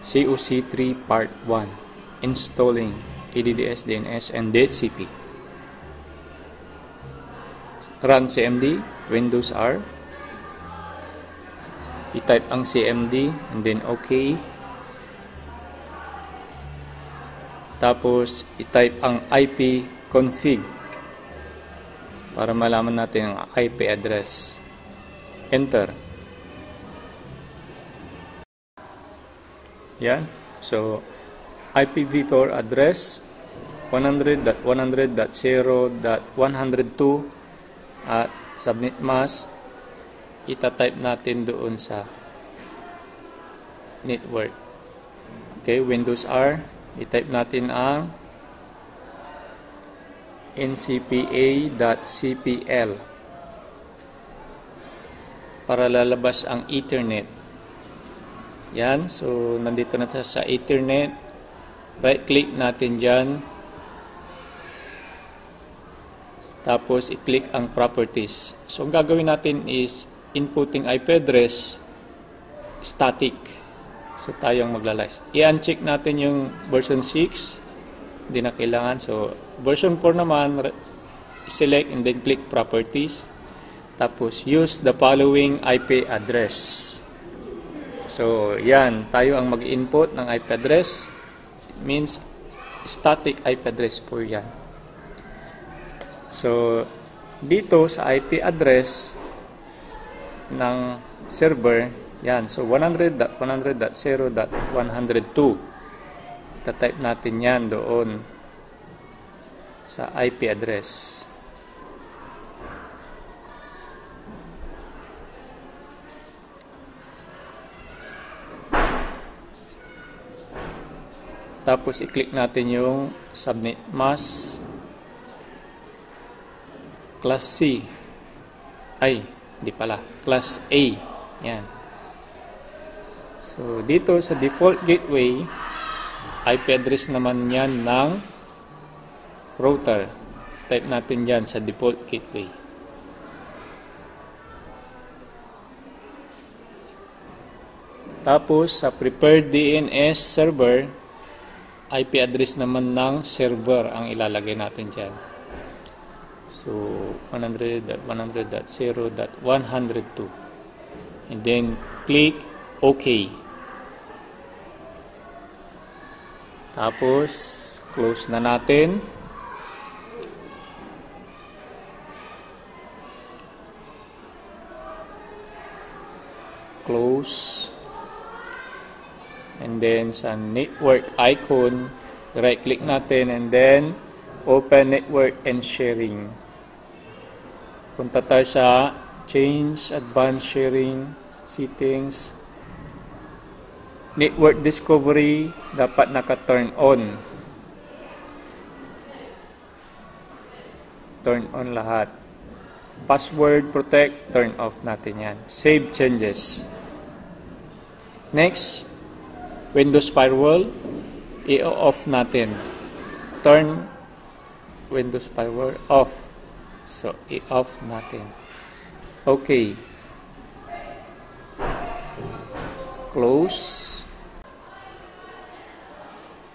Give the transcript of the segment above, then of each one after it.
COC3 Part 1, Installing EDDS, DNS, and DHCP. Run CMD, Windows R. I-type ang CMD and then OK. Tapos i-type ang IP config para malaman natin ang IP address. Enter. Yan. So, IPv4 address 100.100.0.102 at subnet mask ita-type natin doon sa network. Okay, Windows R, i-type natin ang ncpa.cpl para lalabas ang Ethernet. Yan, so nandito na sa Ethernet. Right click natin dyan. Tapos i-click ang properties. So ang gagawin natin is inputting IP address static. So tayong maglalais. I-uncheck natin yung version 6. Hindi na kailangan. So version 4 naman, select and then click properties. Tapos use the following IP address. So yan, tayo ang mag-input ng IP address. It means static IP address po yan. So dito sa IP address ng server, yan. So 100.100.0.102. Ita-type natin yan doon sa IP address. Tapos i-click natin yung subnet mask class C. Ay, hindi pala. Class A. Yan. So, dito sa default gateway, IP address naman yan ng router. Type natin yan sa default gateway. Tapos, sa preferred DNS server, IP address naman ng server ang ilalagay natin dyan. So, 100.100.0.102. And then, click OK. Tapos, close na natin. Close. And then sa network icon, right click natin and then open network and sharing. Punta tayo sa change advanced sharing settings. Network discovery dapat naka-turn on. Turn on lahat. Password protect, turn off natin yan. Save changes. Next, Windows Firewall, i-off natin. Turn Windows Firewall off. So, i-off natin. Okay. Close.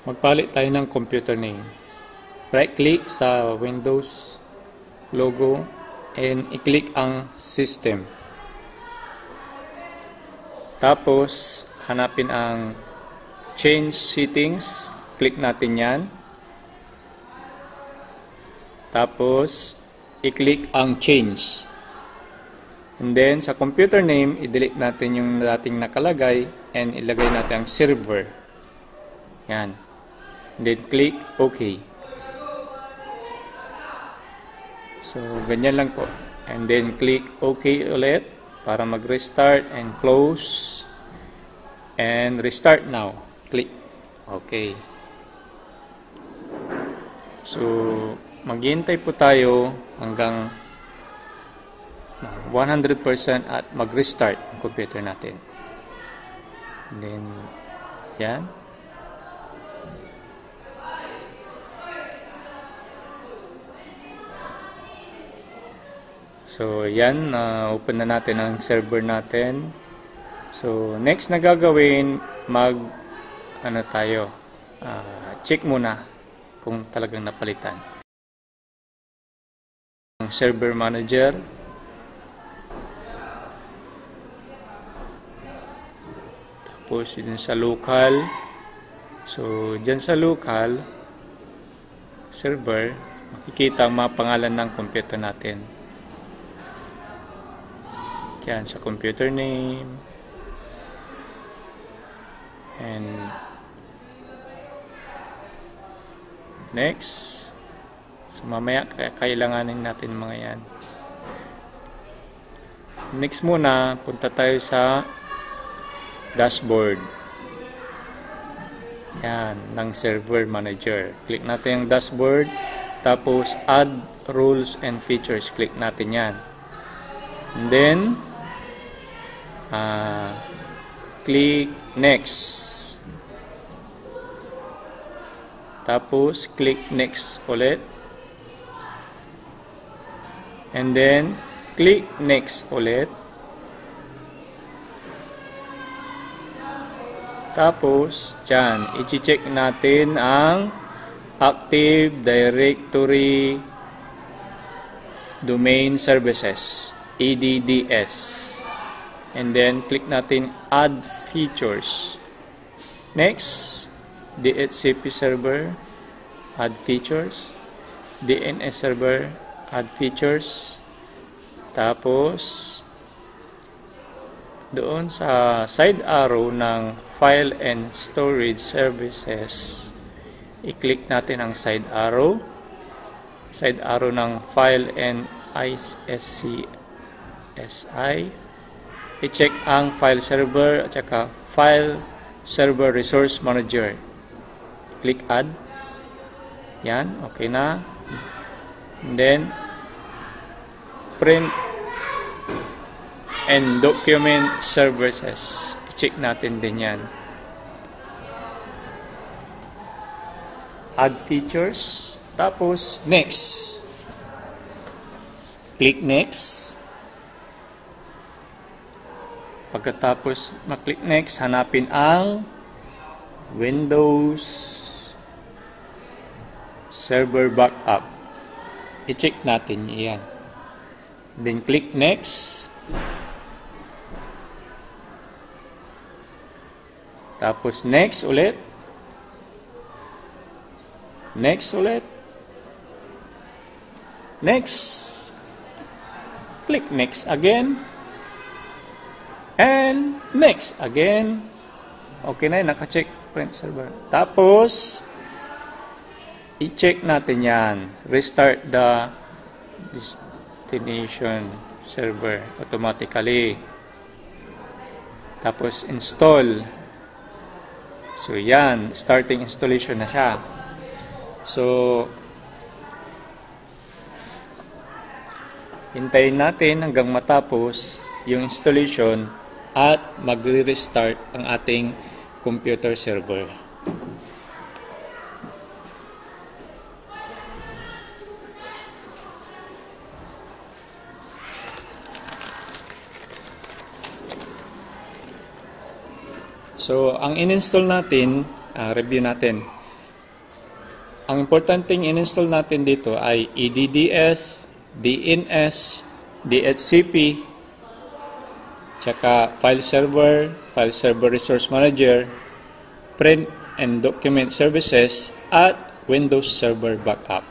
Magpalit tayo ng computer name. Right-click sa Windows logo and i-click ang System. Tapos, hanapin ang Change Settings. Click natin yan. Tapos, i-click ang Change. And then, sa computer name, i-delete natin yung dating nakalagay and ilagay natin ang server. Yan. And then, click OK. So, ganyan lang po. And then, click OK ulit para mag-restart and close. And restart now. Click. Okay. So, maghihintay po tayo hanggang 100% at mag-restart ang computer natin. And then, yan. So, yan. Open na natin ang server natin. So, next na gagawin, ano tayo, check muna kung talagang napalitan. Ang server manager, tapos dyan sa local, so dyan sa local server, makikita ang mga pangalan ng computer natin. Yan sa computer name, and next. So mamaya kailanganin natin mga yan. Next muna, punta tayo sa dashboard. Yan, ng server manager. Click natin yung dashboard, tapos add rules and features. Click natin yan. And then click next. Tapos click next ulit. And then click next ulit. Tapos dyan, i-check natin ang Active Directory Domain Services, ADDS. And then click natin Add Features. Next, DHCP server, Add Features. DNS server, Add Features. Tapos doon sa side arrow ng File and Storage Services, i-click natin ang side arrow ng File and ISCSI. I-check ang File Server at saka File Server Resource Manager. Click Add. Yan, okay na. And then Print and Document Services. I-check natin din yan. Add Features. Tapos Next. Click Next. Pagkatapos maklik Next, hanapin ang Windows Server Backup. I-check natin yan. Then click Next. Tapos Next ulit. Next ulit. Next. Click Next again. And Next again. Okay na, naka-check print server. Tapos i-check natin yan. Restart the destination server automatically. Tapos install. So yan, starting installation na siya. So hintayin natin hanggang matapos yung installation at magre-restart ang ating computer server. So, ang in-install natin, review natin. Ang importanteng in-install natin dito ay EDDS, DNS, DHCP, tsaka File Server Resource Manager, Print and Document Services, at Windows Server Backup.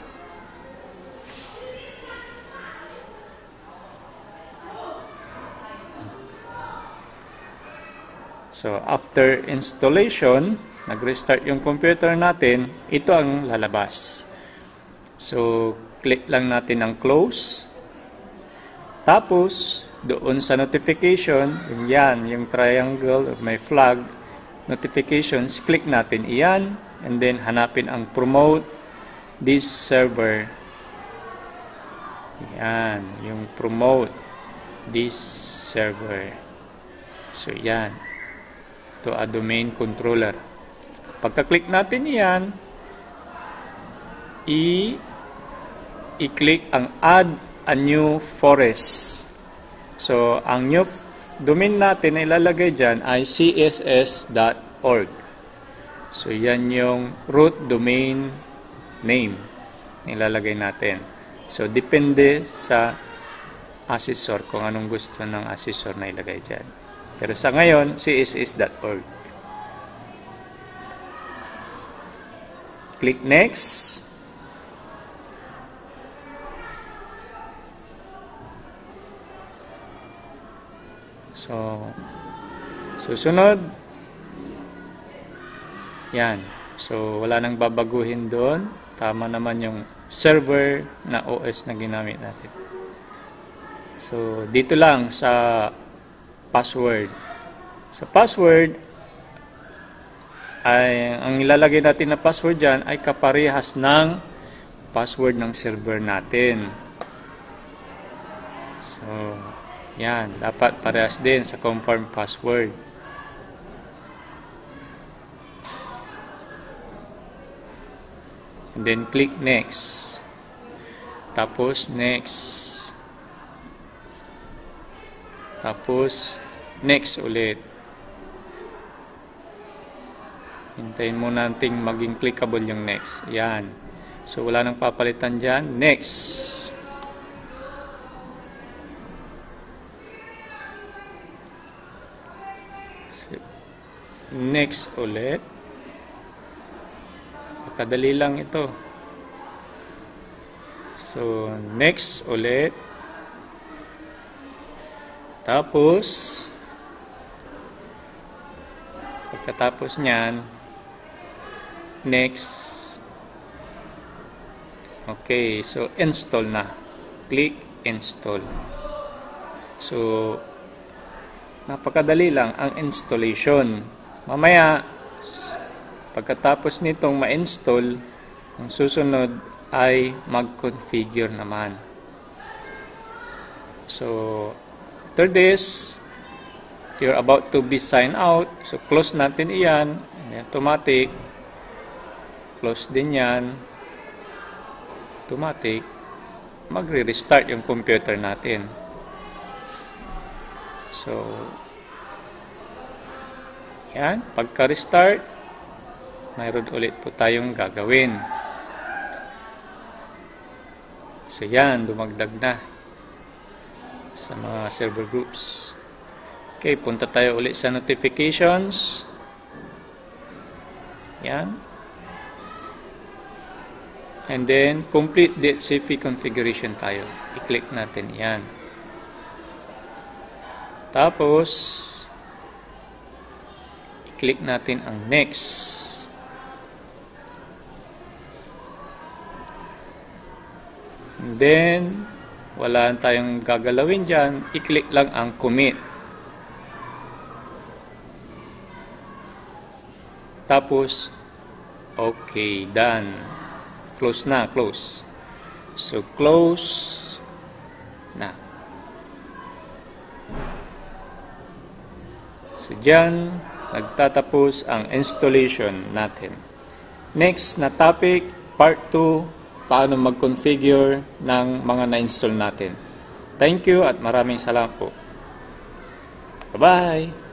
So, after installation, nag-restart yung computer natin, ito ang lalabas. So, click lang natin ang close. Tapos, doon sa notification, yan, yung triangle, may flag, notifications, click natin iyan, and then hanapin ang promote this server. Yan, yung promote this server. So, yan. To a domain controller. Pagka-click natin yan, i-click ang add a new forest. So, ang new domain natin na ilalagay dyan ay css.org. So, yan yung root domain name nilalagay natin. So, depende sa assessor kung anong gusto ng assessor na ilagay dyan. Pero sa ngayon, css.org. Click next. So, susunod. Yan. So, wala nang babaguhin doon. Tama naman yung server na OS na ginamit natin. So, dito lang sa password. Sa password, ay ang ilalagay natin na password dyan ay kaparehas ng password ng server natin. So, yan. Dapat parehas din sa confirm password. And then click next. Tapos next. Tapos next ulit. Hintayin mo nating maging clickable yung next. Yan. So wala nang papalitan dyan. Next. So, next ulit. Kadali lang ito. So, next ulit. Tapos, pagkatapos niyan, next. Okay, so install na. Click install. So, napakadali lang ang installation. Mamaya, pagkatapos nitong ma-install, ang susunod ay mag-configure naman. So, after this, you're about to be signed out. So, close natin iyan. Automatic. Close din yan. Automatic. Magre-restart yung computer natin. So, yan. Pagka-restart, mayroon ulit po tayong gagawin. So yan, dumagdag na sa mga server groups. Okay, punta tayo ulit sa notifications. Yan. And then, complete DHCP configuration tayo. I-click natin yan. Tapos, i-click natin ang next. And then, wala tayong gagalawin dyan. I-click lang ang commit. Tapos, okay, done. Close na, close. So, close na. So, dyan, nagtatapos ang installation natin. Next na topic, part 2, paano mag-configure ng mga na-install natin. Thank you at maraming salamat po. Bye-bye!